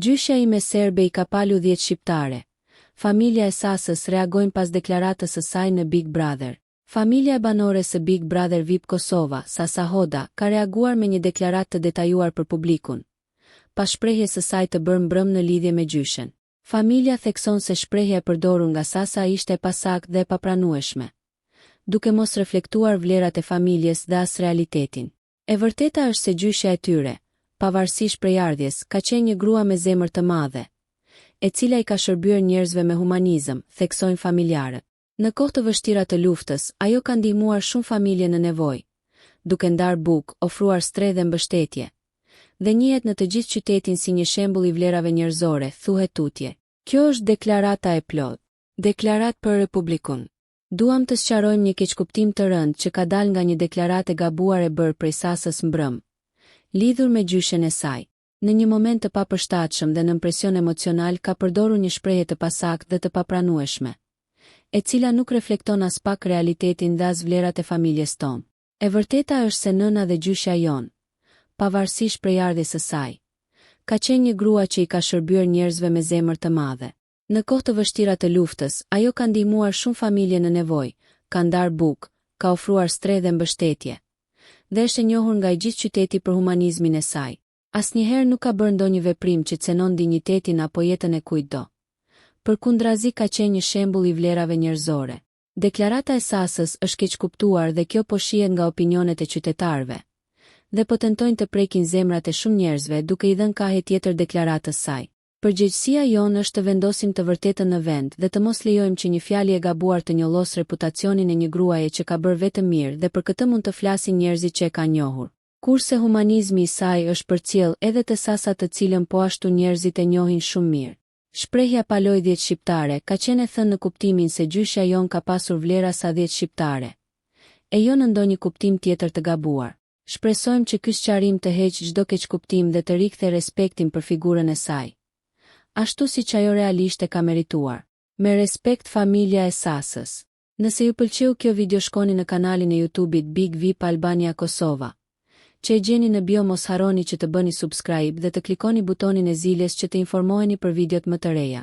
Gjyshja ime serbe i ka palu 10 shqiptare. Familja e Sasës reagojnë pas deklaratës së saj në Big Brother. Familja e banore së Big Brother VIP Kosova, Sasa Hoda, ka reaguar me një deklaratë të detajuar për publikun, pas shprehjes së saj të bërë mbrëm në lidhje me gjyshen. Familja thekson se shprehja e përdorur nga Sasa ishte e pasakt dhe e papranueshme, duke mos reflektuar vlerat e familjes dhe as realitetin. E vërteta është se gjyshja e tyre, pavarësisht prej ardhjes, ka qenë një grua me zemër të madhe, e cila i ka shërbyer njerëzve me humanizëm, theksojnë familjarët. Në kohë të vështira të luftës, ajo ka ndihmuar shumë familje në nevojë, duke ndarë bukë, ofruar streh dhe mbështetje, dhe njihet në të gjithë qytetin si një shembull i vlerave njerëzore, thuhet tutje. Kjo është deklarata e plotë. Deklarat për Republikun. Duam të sqarojmë një keqkuptim të rënd që ka dalë nga një deklaratë e gabuar e bërë prej Sasës mbrëm, lidhur me gjyshen e saj. Në një moment të papërshtatshëm dhe në presion emocional ka përdorur një shprehje të pasakt dhe të papranueshme, e cila nuk reflekton as pak realitetin dhe as vlerat e familjes tonë. E vërteta është se nëna dhe gjyshja jon, pavarësisht prej ardhjes së saj, ka qenë një grua që i ka shërbyer njerëzve me zemër të madhe. Në kohë të vështira të luftës, ajo ka ndihmuar shumë familje në nevojë, ka ndarë bukë, ka ofruar streh dhe mbështetje, dhe është e njohur nga i gjithë qyteti për humanizmin e saj. Asnjëherë nuk ka bërë ndonjë veprim që cenon dinjitetin apo jetën e kujtdo. Përkundrazi ka qenë një shembull i vlerave njerëzore. Deklarata e Sasës është keqkuptuar dhe kjo po shihet nga opinionet e qytetarëve, dhe po tentojnë të prekin zemrat e shumë njerëzve duke i dhënë kahe tjetër deklaratës saj. Përgjegjësia jonë është të vendosim të vërtetën në vend dhe të mos lejojmë që një fjalë e gabuar të njollos reputacionin e një gruaje që ka bërë vetëm mirë dhe për këtë mund të flasin njerëzit që e kanë njohur. Kurse humanizmi i saj është përcjell edhe te Sasa, të cilën po ashtu njerëzit e njohin shumë mirë. Shprehja paloj 10 shqiptare ka qenë e thënë në kuptimin se gjyshja jon ka pasur vlera sa 10 shqiptare, e jo në ndonjë kuptim tjetër të gabuar. Shpresojmë që ky sqarim të heqë çdo keqkuptim dhe të rikthejë respektin për figurën e saj, ashtu siç ajo realisht e ka merituar. Me respekt, familja e Sasës. Nëse ju pëlqeu kjo video, shkoni në kanalin e YouTube-it Big VIP Albania Kosova, që e gjeni në bio. Mos harroni që të bëni subscribe dhe të klikoni butonin e ziljes që të informoheni për videot më të reja.